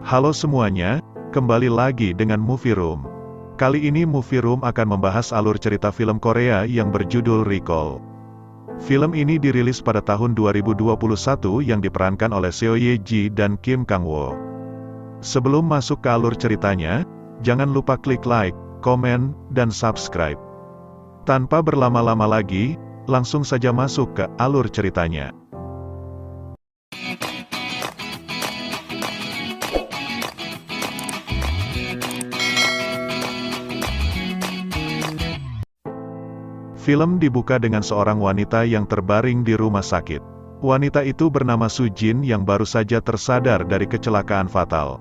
Halo semuanya, kembali lagi dengan Movie Room. Kali ini Movie Room akan membahas alur cerita film Korea yang berjudul Recall. Film ini dirilis pada tahun 2021 yang diperankan oleh Seo Ye Ji dan Kim Kang Wo. Sebelum masuk ke alur ceritanya, jangan lupa klik like, komen, dan subscribe. Tanpa berlama-lama lagi, langsung saja masuk ke alur ceritanya. Film dibuka dengan seorang wanita yang terbaring di rumah sakit. Wanita itu bernama Soo Jin yang baru saja tersadar dari kecelakaan fatal.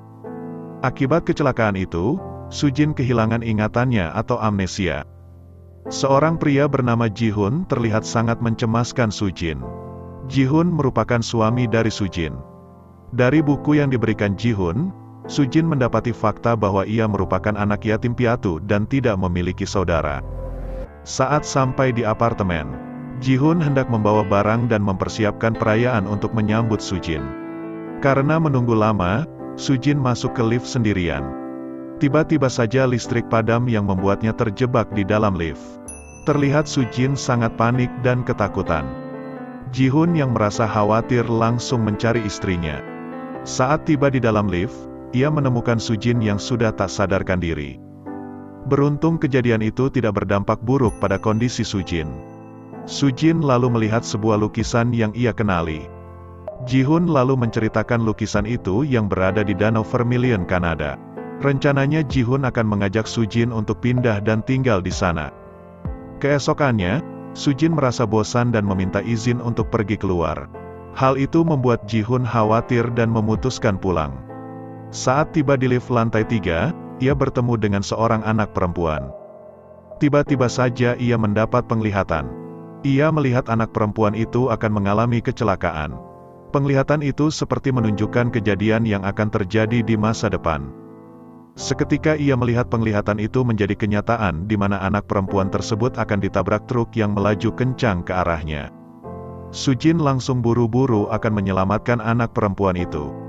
Akibat kecelakaan itu, Soo Jin kehilangan ingatannya atau amnesia. Seorang pria bernama Ji Hoon terlihat sangat mencemaskan Soo Jin. Ji Hoon merupakan suami dari Soo Jin. Dari buku yang diberikan Ji Hoon, Soo Jin mendapati fakta bahwa ia merupakan anak yatim piatu dan tidak memiliki saudara. Saat sampai di apartemen, Ji Hoon hendak membawa barang dan mempersiapkan perayaan untuk menyambut Soo Jin. Karena menunggu lama, Soo Jin masuk ke lift sendirian. Tiba-tiba saja listrik padam yang membuatnya terjebak di dalam lift. Terlihat Soo Jin sangat panik dan ketakutan. Ji Hoon yang merasa khawatir langsung mencari istrinya. Saat tiba di dalam lift, ia menemukan Soo Jin yang sudah tak sadarkan diri. Beruntung kejadian itu tidak berdampak buruk pada kondisi Soo Jin. Soo Jin lalu melihat sebuah lukisan yang ia kenali. Ji Hoon lalu menceritakan lukisan itu yang berada di Danau Vermilion, Kanada. Rencananya Ji Hoon akan mengajak Soo Jin untuk pindah dan tinggal di sana. Keesokannya, Soo Jin merasa bosan dan meminta izin untuk pergi keluar. Hal itu membuat Ji Hoon khawatir dan memutuskan pulang. Saat tiba di lift lantai 3, ia bertemu dengan seorang anak perempuan. Tiba-tiba saja ia mendapat penglihatan. Ia melihat anak perempuan itu akan mengalami kecelakaan. Penglihatan itu seperti menunjukkan kejadian yang akan terjadi di masa depan. Seketika ia melihat penglihatan itu menjadi kenyataan di mana anak perempuan tersebut akan ditabrak truk yang melaju kencang ke arahnya. Soo Jin langsung buru-buru akan menyelamatkan anak perempuan itu.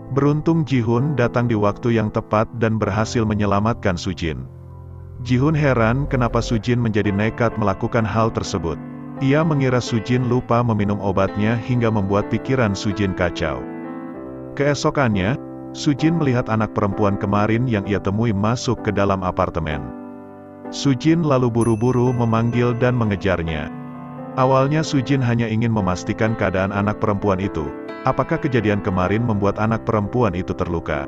Beruntung Ji Hoon datang di waktu yang tepat dan berhasil menyelamatkan Soo Jin. Ji Hoon heran kenapa Soo Jin menjadi nekat melakukan hal tersebut. Ia mengira Soo Jin lupa meminum obatnya hingga membuat pikiran Soo Jin kacau. Keesokannya, Soo Jin melihat anak perempuan kemarin yang ia temui masuk ke dalam apartemen. Soo Jin lalu buru-buru memanggil dan mengejarnya. Awalnya Soo Jin hanya ingin memastikan keadaan anak perempuan itu. Apakah kejadian kemarin membuat anak perempuan itu terluka?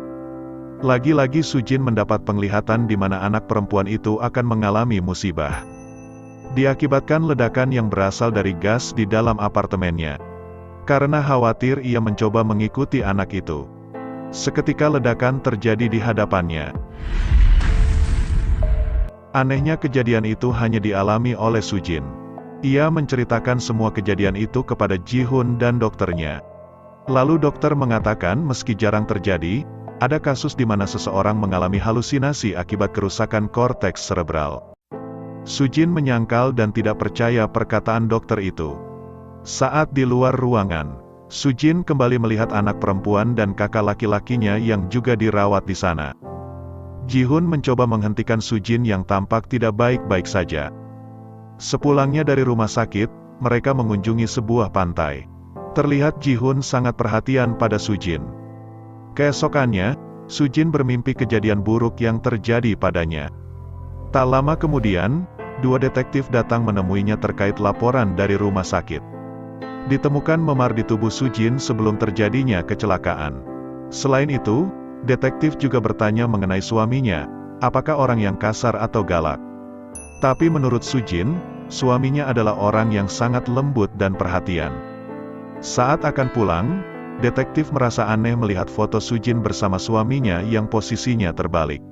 Lagi-lagi Soo Jin mendapat penglihatan di mana anak perempuan itu akan mengalami musibah. Diakibatkan ledakan yang berasal dari gas di dalam apartemennya. Karena khawatir ia mencoba mengikuti anak itu. Seketika ledakan terjadi di hadapannya. Anehnya kejadian itu hanya dialami oleh Soo Jin. Ia menceritakan semua kejadian itu kepada Ji Hoon dan dokternya. Lalu dokter mengatakan meski jarang terjadi, ada kasus di mana seseorang mengalami halusinasi akibat kerusakan korteks serebral. Soo Jin menyangkal dan tidak percaya perkataan dokter itu. Saat di luar ruangan, Soo Jin kembali melihat anak perempuan dan kakak laki-lakinya yang juga dirawat di sana. Ji Hoon mencoba menghentikan Soo Jin yang tampak tidak baik-baik saja. Sepulangnya dari rumah sakit, mereka mengunjungi sebuah pantai. Terlihat Ji Hoon sangat perhatian pada Soo Jin. Keesokannya, Soo Jin bermimpi kejadian buruk yang terjadi padanya. Tak lama kemudian, dua detektif datang menemuinya terkait laporan dari rumah sakit. Ditemukan memar di tubuh Soo Jin sebelum terjadinya kecelakaan. Selain itu, detektif juga bertanya mengenai suaminya, apakah orang yang kasar atau galak. Tapi menurut Soo Jin, suaminya adalah orang yang sangat lembut dan perhatian. Saat akan pulang, detektif merasa aneh melihat foto Soo Jin bersama suaminya yang posisinya terbalik.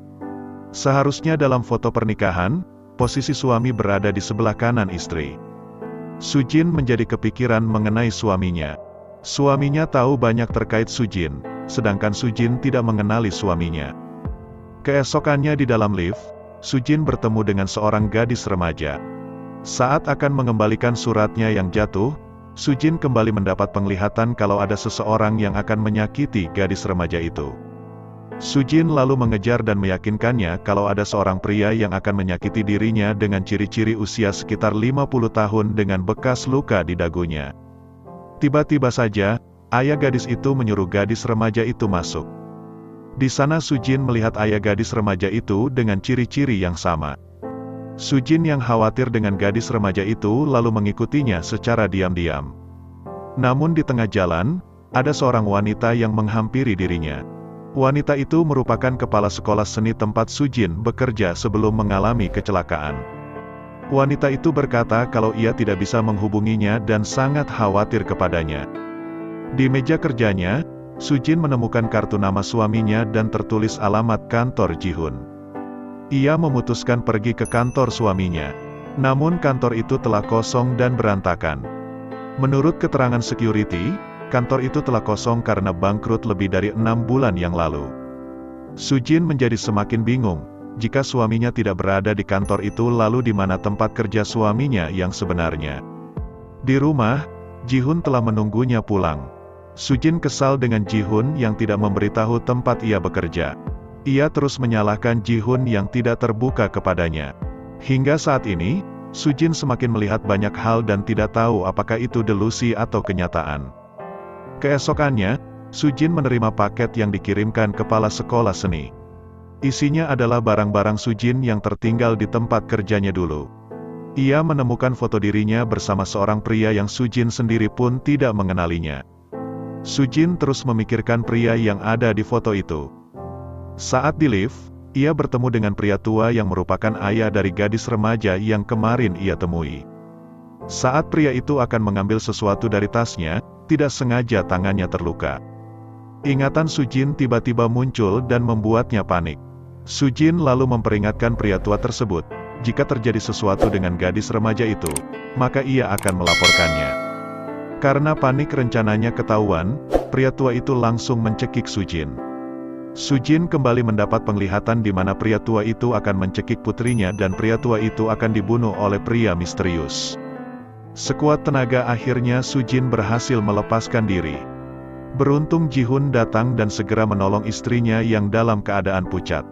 Seharusnya dalam foto pernikahan, posisi suami berada di sebelah kanan istri. Soo Jin menjadi kepikiran mengenai suaminya. Suaminya tahu banyak terkait Soo Jin, sedangkan Soo Jin tidak mengenali suaminya. Keesokannya di dalam lift, Soo Jin bertemu dengan seorang gadis remaja. Saat akan mengembalikan suratnya yang jatuh, Soo Jin kembali mendapat penglihatan kalau ada seseorang yang akan menyakiti gadis remaja itu. Sujin lalu mengejar dan meyakinkannya kalau ada seorang pria yang akan menyakiti dirinya dengan ciri-ciri usia sekitar 50 tahun dengan bekas luka di dagunya. Tiba-tiba saja, ayah gadis itu menyuruh gadis remaja itu masuk. Di sana Sujin melihat ayah gadis remaja itu dengan ciri-ciri yang sama. Sujin yang khawatir dengan gadis remaja itu lalu mengikutinya secara diam-diam. Namun di tengah jalan, ada seorang wanita yang menghampiri dirinya. Wanita itu merupakan kepala sekolah seni tempat Sujin bekerja sebelum mengalami kecelakaan. Wanita itu berkata kalau ia tidak bisa menghubunginya dan sangat khawatir kepadanya. Di meja kerjanya, Sujin menemukan kartu nama suaminya dan tertulis alamat kantor Ji-hun. Ia memutuskan pergi ke kantor suaminya. Namun kantor itu telah kosong dan berantakan. Menurut keterangan security, kantor itu telah kosong karena bangkrut lebih dari 6 bulan yang lalu. Sujin menjadi semakin bingung, jika suaminya tidak berada di kantor itu lalu di mana tempat kerja suaminya yang sebenarnya. Di rumah, Ji-hun telah menunggunya pulang. Sujin kesal dengan Ji-hun yang tidak memberitahu tempat ia bekerja. Ia terus menyalahkan Ji-hun yang tidak terbuka kepadanya. Hingga saat ini, Sujin semakin melihat banyak hal dan tidak tahu apakah itu delusi atau kenyataan. Keesokannya, Sujin menerima paket yang dikirimkan kepala sekolah seni. Isinya adalah barang-barang Sujin yang tertinggal di tempat kerjanya dulu. Ia menemukan foto dirinya bersama seorang pria yang Sujin sendiri pun tidak mengenalinya. Sujin terus memikirkan pria yang ada di foto itu. Saat di lift, ia bertemu dengan pria tua yang merupakan ayah dari gadis remaja yang kemarin ia temui. Saat pria itu akan mengambil sesuatu dari tasnya, tidak sengaja tangannya terluka. Ingatan Sujin tiba-tiba muncul dan membuatnya panik. Sujin lalu memperingatkan pria tua tersebut, jika terjadi sesuatu dengan gadis remaja itu, maka ia akan melaporkannya. Karena panik rencananya ketahuan, pria tua itu langsung mencekik Sujin. Sujin kembali mendapat penglihatan di mana pria tua itu akan mencekik putrinya dan pria tua itu akan dibunuh oleh pria misterius. Sekuat tenaga akhirnya Sujin berhasil melepaskan diri. Beruntung Ji-hun datang dan segera menolong istrinya yang dalam keadaan pucat.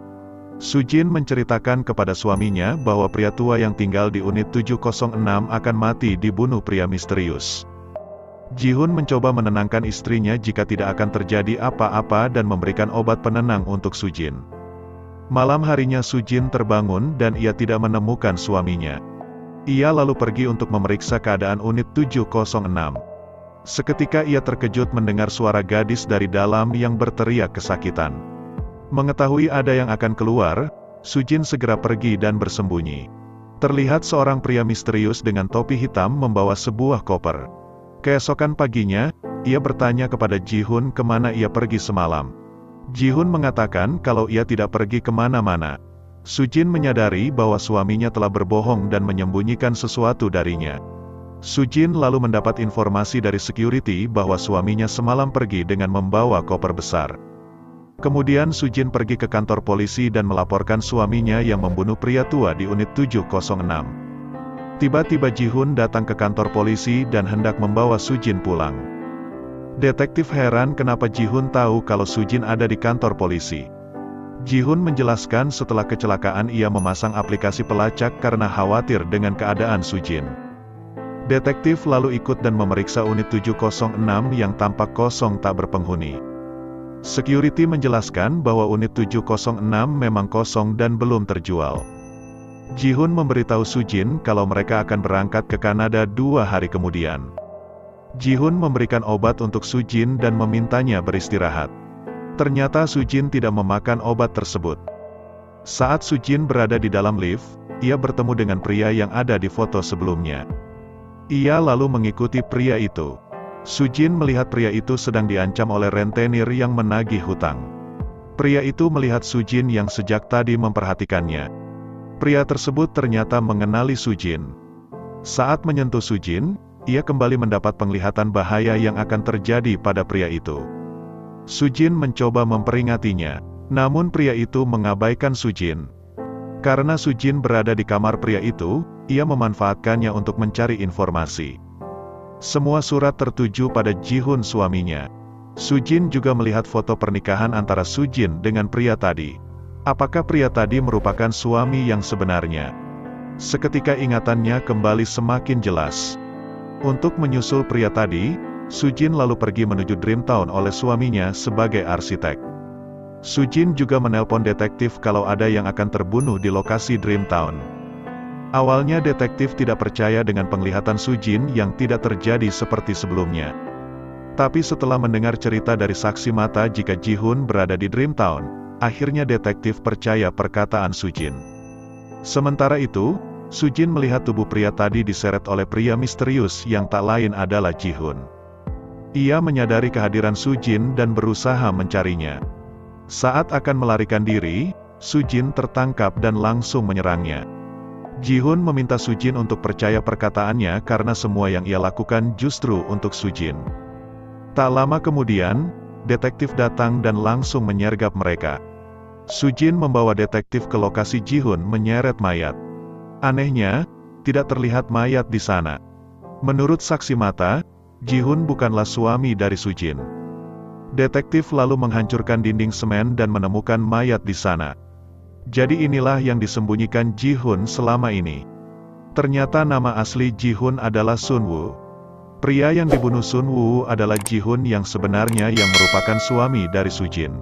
Sujin menceritakan kepada suaminya bahwa pria tua yang tinggal di unit 706 akan mati dibunuh pria misterius. Ji-hun mencoba menenangkan istrinya jika tidak akan terjadi apa-apa dan memberikan obat penenang untuk Sujin. Malam harinya Sujin terbangun dan ia tidak menemukan suaminya. Ia lalu pergi untuk memeriksa keadaan unit 706. Seketika ia terkejut mendengar suara gadis dari dalam yang berteriak kesakitan. Mengetahui ada yang akan keluar, Sujin segera pergi dan bersembunyi. Terlihat seorang pria misterius dengan topi hitam membawa sebuah koper. Keesokan paginya, ia bertanya kepada Ji-hun kemana ia pergi semalam. Ji-hun mengatakan kalau ia tidak pergi kemana-mana. Sujin menyadari bahwa suaminya telah berbohong dan menyembunyikan sesuatu darinya. Sujin lalu mendapat informasi dari security bahwa suaminya semalam pergi dengan membawa koper besar. Kemudian Sujin pergi ke kantor polisi dan melaporkan suaminya yang membunuh pria tua di unit 706. Tiba-tiba Ji-hun datang ke kantor polisi dan hendak membawa Sujin pulang. Detektif heran kenapa Ji-hun tahu kalau Sujin ada di kantor polisi. Ji-hun menjelaskan setelah kecelakaan ia memasang aplikasi pelacak karena khawatir dengan keadaan Sujin. Detektif lalu ikut dan memeriksa unit 706 yang tampak kosong tak berpenghuni. Security menjelaskan bahwa unit 706 memang kosong dan belum terjual. Ji-hun memberitahu Sujin kalau mereka akan berangkat ke Kanada 2 hari kemudian. Ji-hun memberikan obat untuk Sujin dan memintanya beristirahat. Ternyata Sujin tidak memakan obat tersebut. Saat Sujin berada di dalam lift, ia bertemu dengan pria yang ada di foto sebelumnya. Ia lalu mengikuti pria itu. Sujin melihat pria itu sedang diancam oleh rentenir yang menagih hutang. Pria itu melihat Sujin yang sejak tadi memperhatikannya. Pria tersebut ternyata mengenali Sujin. Saat menyentuh Sujin, ia kembali mendapat penglihatan bahaya yang akan terjadi pada pria itu. Sujin mencoba memperingatinya, namun pria itu mengabaikan Sujin. Karena Sujin berada di kamar pria itu, ia memanfaatkannya untuk mencari informasi. Semua surat tertuju pada Ji-hun suaminya. Sujin juga melihat foto pernikahan antara Sujin dengan pria tadi. Apakah pria tadi merupakan suami yang sebenarnya? Seketika ingatannya kembali semakin jelas. Untuk menyusul pria tadi, Sujin lalu pergi menuju Dreamtown oleh suaminya sebagai arsitek. Sujin juga menelpon detektif kalau ada yang akan terbunuh di lokasi Dreamtown. Awalnya detektif tidak percaya dengan penglihatan Sujin yang tidak terjadi seperti sebelumnya. Tapi setelah mendengar cerita dari saksi mata jika Ji-hoon berada di Dreamtown, akhirnya detektif percaya perkataan Sujin. Sementara itu, Sujin melihat tubuh pria tadi diseret oleh pria misterius yang tak lain adalah Ji-hoon. Ia menyadari kehadiran Sujin dan berusaha mencarinya. Saat akan melarikan diri, Sujin tertangkap dan langsung menyerangnya. Ji-hoon meminta Sujin untuk percaya perkataannya karena semua yang ia lakukan justru untuk Sujin. Tak lama kemudian, detektif datang dan langsung menyergap mereka. Sujin membawa detektif ke lokasi Ji-hoon menyeret mayat. Anehnya, tidak terlihat mayat di sana. Menurut saksi mata, Ji-hoon bukanlah suami dari Sujin. Detektif lalu menghancurkan dinding semen dan menemukan mayat di sana. Jadi inilah yang disembunyikan Ji-hoon selama ini. Ternyata nama asli Ji-hoon adalah Sun-woo. Pria yang dibunuh Sun-woo adalah Ji-hoon yang sebenarnya yang merupakan suami dari Sujin.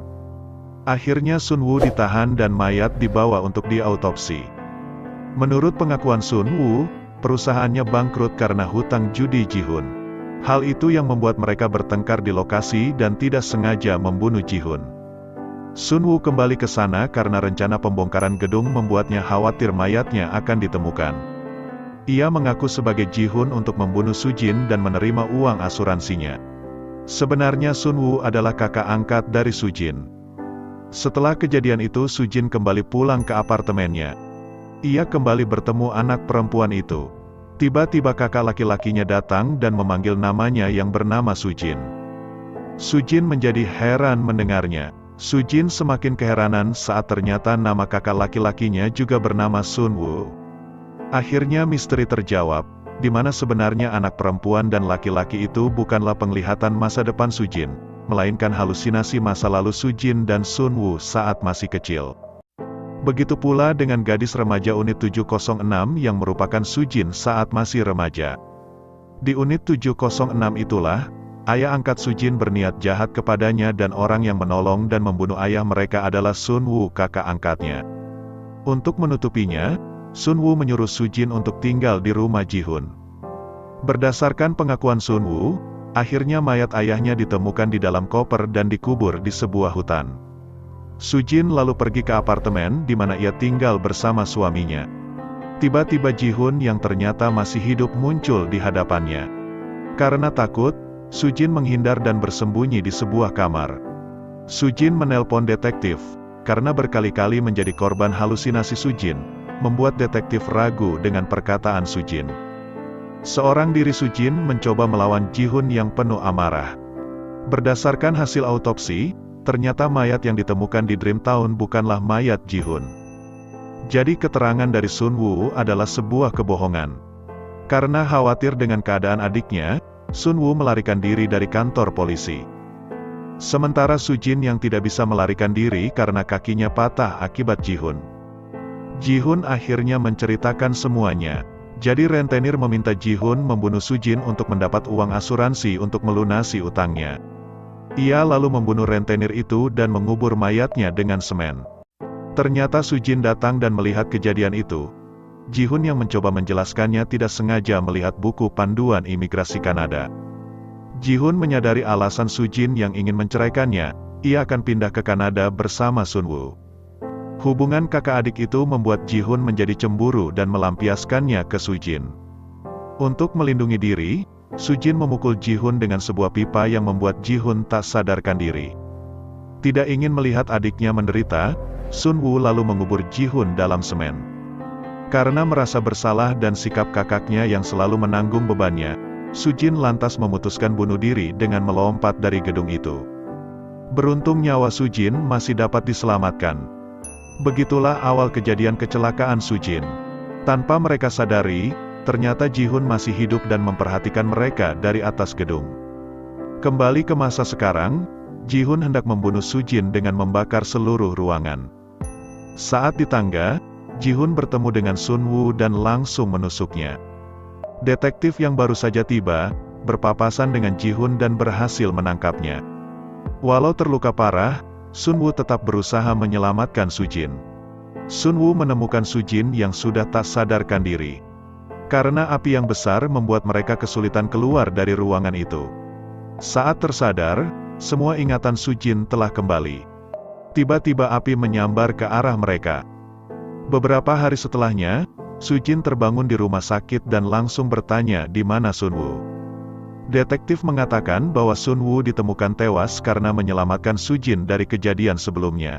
Akhirnya Sun-woo ditahan dan mayat dibawa untuk diautopsi. Menurut pengakuan Sun-woo, perusahaannya bangkrut karena hutang judi Ji-hoon. Hal itu yang membuat mereka bertengkar di lokasi dan tidak sengaja membunuh Ji-hoon. Sun-woo kembali ke sana karena rencana pembongkaran gedung membuatnya khawatir mayatnya akan ditemukan. Ia mengaku sebagai Ji-hoon untuk membunuh Sujin dan menerima uang asuransinya. Sebenarnya Sun-woo adalah kakak angkat dari Sujin. Setelah kejadian itu Sujin kembali pulang ke apartemennya. Ia kembali bertemu anak perempuan itu. Tiba-tiba kakak laki-lakinya datang dan memanggil namanya yang bernama Sujin. Sujin menjadi heran mendengarnya. Sujin semakin keheranan saat ternyata nama kakak laki-lakinya juga bernama Sun-woo. Akhirnya misteri terjawab, di mana sebenarnya anak perempuan dan laki-laki itu bukanlah penglihatan masa depan Sujin, melainkan halusinasi masa lalu Sujin dan Sun-woo saat masih kecil. Begitu pula dengan gadis remaja unit 706 yang merupakan Sujin saat masih remaja. Di unit 706 itulah, ayah angkat Sujin berniat jahat kepadanya dan orang yang menolong dan membunuh ayah mereka adalah Sun-woo kakak angkatnya. Untuk menutupinya, Sun-woo menyuruh Sujin untuk tinggal di rumah Ji-hoon. Berdasarkan pengakuan Sun-woo, akhirnya mayat ayahnya ditemukan di dalam koper dan dikubur di sebuah hutan. Sujin lalu pergi ke apartemen di mana ia tinggal bersama suaminya. Tiba-tiba Ji-hoon yang ternyata masih hidup muncul di hadapannya. Karena takut, Sujin menghindar dan bersembunyi di sebuah kamar. Sujin menelpon detektif, karena berkali-kali menjadi korban halusinasi Sujin, membuat detektif ragu dengan perkataan Sujin. Seorang diri Sujin mencoba melawan Ji-hoon yang penuh amarah. Berdasarkan hasil autopsi, ternyata mayat yang ditemukan di Dreamtown bukanlah mayat Ji-hoon. Jadi keterangan dari Sun-woo adalah sebuah kebohongan. Karena khawatir dengan keadaan adiknya, Sun-woo melarikan diri dari kantor polisi. Sementara Sujin yang tidak bisa melarikan diri karena kakinya patah akibat Ji-hoon. Ji-hoon akhirnya menceritakan semuanya. Jadi rentenir meminta Ji-hoon membunuh Sujin untuk mendapat uang asuransi untuk melunasi utangnya. Ia lalu membunuh rentenir itu dan mengubur mayatnya dengan semen. Ternyata Sujin datang dan melihat kejadian itu. Ji-hoon yang mencoba menjelaskannya tidak sengaja melihat buku panduan imigrasi Kanada. Ji-hoon menyadari alasan Sujin yang ingin menceraikannya, ia akan pindah ke Kanada bersama Sun-woo. Hubungan kakak adik itu membuat Ji-hoon menjadi cemburu dan melampiaskannya ke Sujin. Untuk melindungi diri, Sujin memukul Ji-hoon dengan sebuah pipa yang membuat Ji-hoon tak sadarkan diri. Tidak ingin melihat adiknya menderita, Sun-woo lalu mengubur Ji-hoon dalam semen. Karena merasa bersalah dan sikap kakaknya yang selalu menanggung bebannya, Sujin lantas memutuskan bunuh diri dengan melompat dari gedung itu. Beruntung nyawa Sujin masih dapat diselamatkan. Begitulah awal kejadian kecelakaan Sujin. Tanpa mereka sadari, ternyata Ji-hoon masih hidup dan memperhatikan mereka dari atas gedung. Kembali ke masa sekarang, Ji-hoon hendak membunuh Soo-jin dengan membakar seluruh ruangan. Saat di tangga, Ji-hoon bertemu dengan Sun-woo dan langsung menusuknya. Detektif yang baru saja tiba, berpapasan dengan Ji-hoon dan berhasil menangkapnya. Walau terluka parah, Sun-woo tetap berusaha menyelamatkan Soo-jin. Sun-woo menemukan Soo-jin yang sudah tak sadarkan diri. Karena api yang besar membuat mereka kesulitan keluar dari ruangan itu. Saat tersadar, semua ingatan Soo-jin telah kembali. Tiba-tiba api menyambar ke arah mereka. Beberapa hari setelahnya, Soo-jin terbangun di rumah sakit dan langsung bertanya di mana Sun-woo. Detektif mengatakan bahwa Sun-woo ditemukan tewas karena menyelamatkan Soo-jin dari kejadian sebelumnya.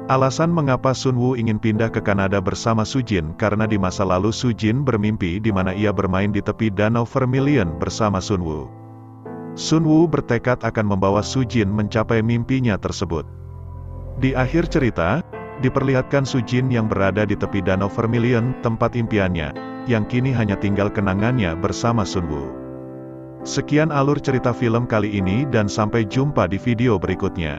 Alasan mengapa Sun-woo ingin pindah ke Kanada bersama Soo-jin karena di masa lalu Soo-jin bermimpi di mana ia bermain di tepi Danau Vermilion bersama Sun-woo. Sun-woo bertekad akan membawa Soo-jin mencapai mimpinya tersebut. Di akhir cerita, diperlihatkan Soo-jin yang berada di tepi Danau Vermilion, tempat impiannya, yang kini hanya tinggal kenangannya bersama Sun-woo. Sekian alur cerita film kali ini dan sampai jumpa di video berikutnya.